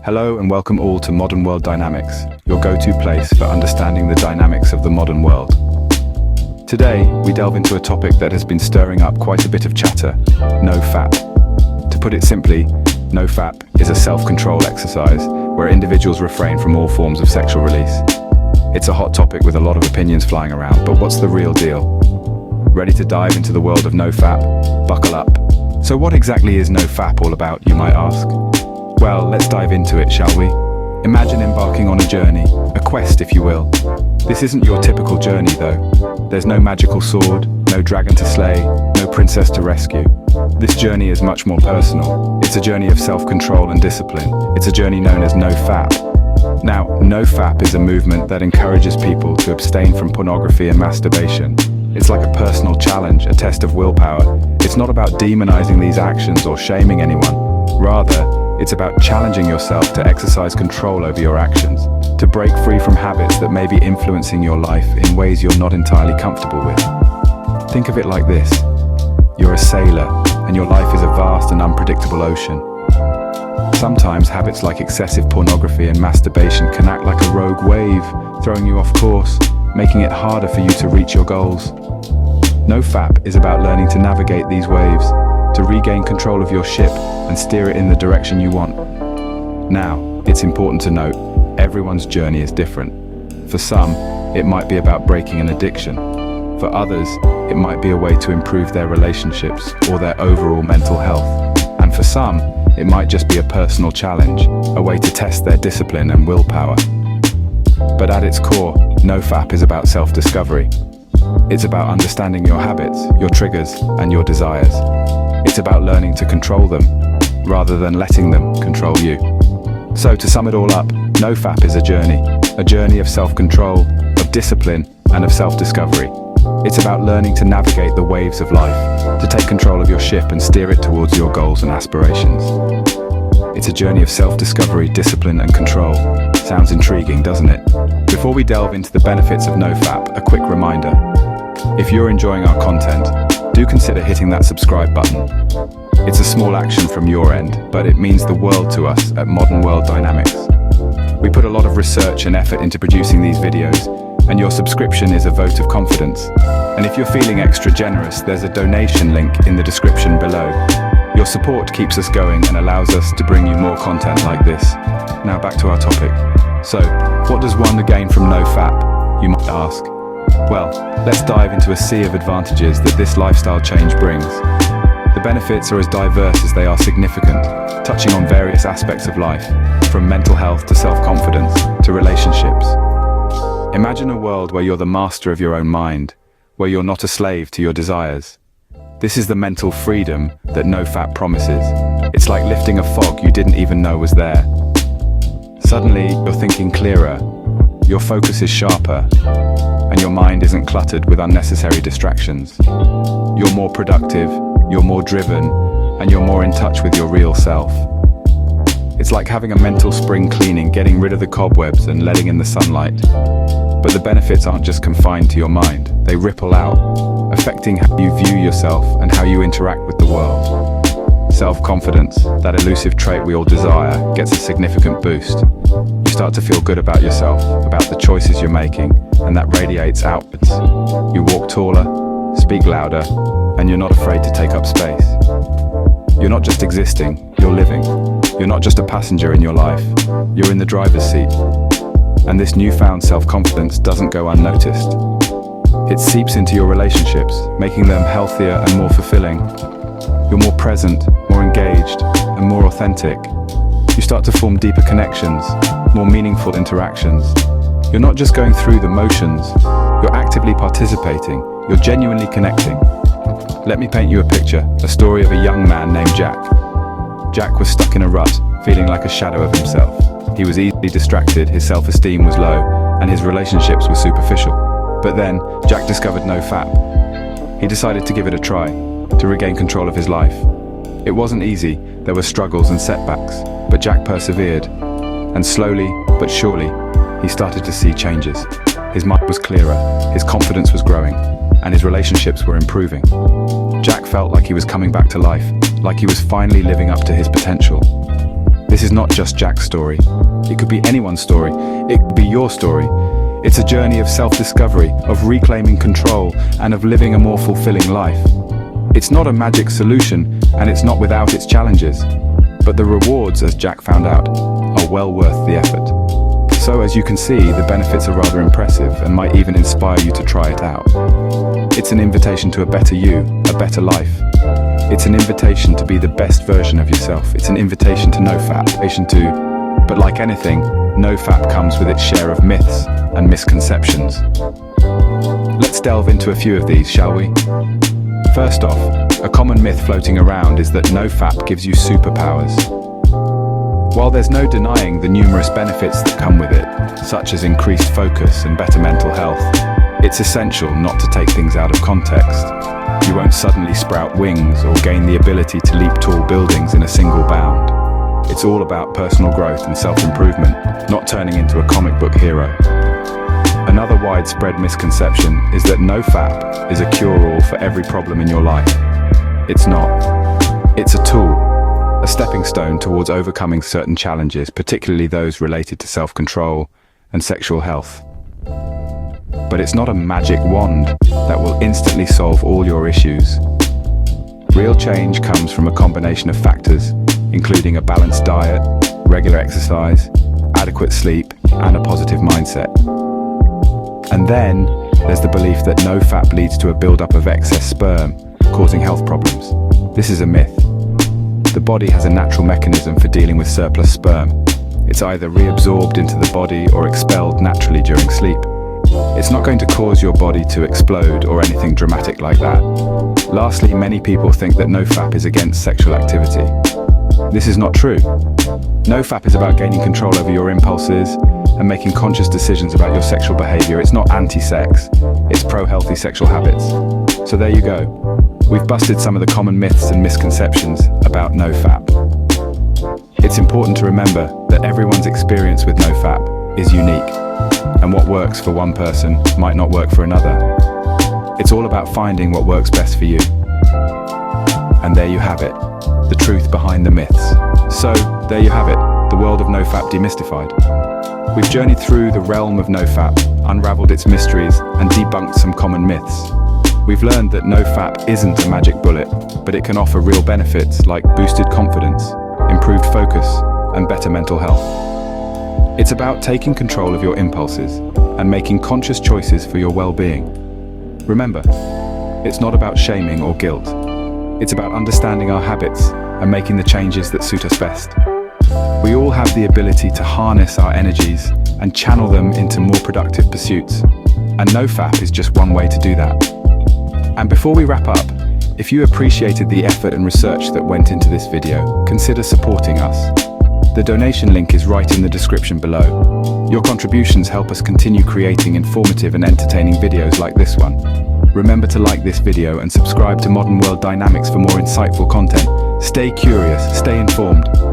Hello and welcome all to Modern World Dynamics, your go-to place for understanding the dynamics of the modern world. Today, we delve into a topic that has been stirring up quite a bit of chatter: no-fap. To put it simply, no-fap is a self-control exercise where individuals refrain from all forms of sexual release. It's a hot topic with a lot of opinions flying around, but what's the real deal? Ready to dive into the world of no-fap? Buckle up. So what exactly is no-fap all about, you might ask? Well, let's dive into it, shall we? Imagine embarking on a journey, a quest if you will. This isn't your typical journey though. There's no magical sword, no dragon to slay, no princess to rescue. This journey is much more personal. It's a journey of self-control and discipline. It's a journey known as no-fap. Now, no-fap is a movement that encourages people to abstain from pornography and masturbation. It's like a personal challenge, a test of willpower. It's not about demonizing these actions or shaming anyone. Rather, it's about challenging yourself to exercise control over your actions, to break free from habits that may be influencing your life in ways you're not entirely comfortable with. Think of it like this. You're a sailor, and your life is a vast and unpredictable ocean. Sometimes habits like excessive pornography and masturbation can act like a rogue wave, throwing you off course, making it harder for you to reach your goals. No-fap is about learning to navigate these waves, to regain control of your ship and steer it in the direction you want. Now, it's important to note, everyone's journey is different. For some, it might be about breaking an addiction. For others, it might be a way to improve their relationships or their overall mental health. And for some, it might just be a personal challenge, a way to test their discipline and willpower. But at its core, no-fap is about self-discovery. It's about understanding your habits, your triggers, and your desires. It's about learning to control them, rather than letting them control you. So to sum it all up, no-fap is a journey of self-control, of discipline, and of self-discovery. It's about learning to navigate the waves of life, to take control of your ship and steer it towards your goals and aspirations. It's a journey of self-discovery, discipline, and control. Sounds intriguing, doesn't it? Before we delve into the benefits of no-fap, a quick reminder. If you're enjoying our content, do consider hitting that subscribe button. It's a small action from your end, but it means the world to us at Modern World Dynamics. We put a lot of research and effort into producing these videos, and your subscription is a vote of confidence. And if you're feeling extra generous, there's a donation link in the description below. Your support keeps us going and allows us to bring you more content like this. Now back to our topic. So, what does one gain from no-fap, you might ask? Well, let's dive into a sea of advantages that this lifestyle change brings. The benefits are as diverse as they are significant, touching on various aspects of life, from mental health to self-confidence to relationships. Imagine a world where you're the master of your own mind, where you're not a slave to your desires. This is the mental freedom that no-fap promises. It's like lifting a fog you didn't even know was there. Suddenly, you're thinking clearer, your focus is sharper, and your mind isn't cluttered with unnecessary distractions. You're more productive, you're more driven, and you're more in touch with your real self. It's like having a mental spring cleaning, getting rid of the cobwebs and letting in the sunlight. But the benefits aren't just confined to your mind, they ripple out, affecting how you view yourself and how you interact with the world. Self-confidence, that elusive trait we all desire, gets a significant boost. You start to feel good about yourself, about the choices you're making, and that radiates outwards. You walk taller, speak louder, and you're not afraid to take up space. You're not just existing, you're living. You're not just a passenger in your life, you're in the driver's seat. And this newfound self-confidence doesn't go unnoticed. It seeps into your relationships, making them healthier and more fulfilling. You're more present, more engaged, and more authentic. You start to form deeper connections, more meaningful interactions. You're not just going through the motions, you're actively participating, you're genuinely connecting. Let me paint you a picture, a story of a young man named Jack. Jack was stuck in a rut, feeling like a shadow of himself. He was easily distracted, his self-esteem was low, and his relationships were superficial. But then, Jack discovered no-fap. He decided to give it a try, to regain control of his life. It wasn't easy, there were struggles and setbacks, but Jack persevered. And slowly, but surely, he started to see changes. His mind was clearer, his confidence was growing, and his relationships were improving. Jack felt like he was coming back to life, like he was finally living up to his potential. This is not just Jack's story. It could be anyone's story. It could be your story. It's a journey of self-discovery, of reclaiming control, and of living a more fulfilling life. It's not a magic solution, and it's not without its challenges. But the rewards, as Jack found out, are well worth the effort. So as you can see, the benefits are rather impressive and might even inspire you to try it out. It's an invitation to a better you, a better life. It's an invitation to be the best version of yourself. It's an invitation to NoFap, but like anything, NoFap comes with its share of myths and misconceptions. Let's delve into a few of these, shall we? First off, a common myth floating around is that NoFap gives you superpowers. While there's no denying the numerous benefits that come with it, such as increased focus and better mental health, it's essential not to take things out of context. You won't suddenly sprout wings or gain the ability to leap tall buildings in a single bound. It's all about personal growth and self-improvement, not turning into a comic book hero. Another widespread misconception is that NoFap is a cure-all for every problem in your life. It's not. It's a tool, a stepping stone towards overcoming certain challenges, particularly those related to self-control and sexual health. But it's not a magic wand that will instantly solve all your issues. Real change comes from a combination of factors, including a balanced diet, regular exercise, adequate sleep, and a positive mindset. And then there's the belief that NoFap leads to a buildup of excess sperm, causing health problems. This is a myth. The body has a natural mechanism for dealing with surplus sperm. It's either reabsorbed into the body or expelled naturally during sleep. It's not going to cause your body to explode or anything dramatic like that. Lastly, many people think that NoFap is against sexual activity. This is not true. NoFap is about gaining control over your impulses and making conscious decisions about your sexual behavior. It's not anti-sex, it's pro-healthy sexual habits. So there you go. We've busted some of the common myths and misconceptions about NoFap. It's important to remember that everyone's experience with NoFap is unique, and what works for one person might not work for another. It's all about finding what works best for you. And there you have it, the truth behind the myths. So, there you have it, the world of NoFap demystified. We've journeyed through the realm of NoFap, unraveled its mysteries, and debunked some common myths. We've learned that NoFap isn't a magic bullet, but it can offer real benefits like boosted confidence, improved focus, and better mental health. It's about taking control of your impulses and making conscious choices for your well-being. Remember, it's not about shaming or guilt. It's about understanding our habits and making the changes that suit us best. We all have the ability to harness our energies and channel them into more productive pursuits. And NoFap is just one way to do that. And before we wrap up, if you appreciated the effort and research that went into this video, consider supporting us. The donation link is right in the description below. Your contributions help us continue creating informative and entertaining videos like this one. Remember to like this video and subscribe to Modern World Dynamics for more insightful content. Stay curious, stay informed.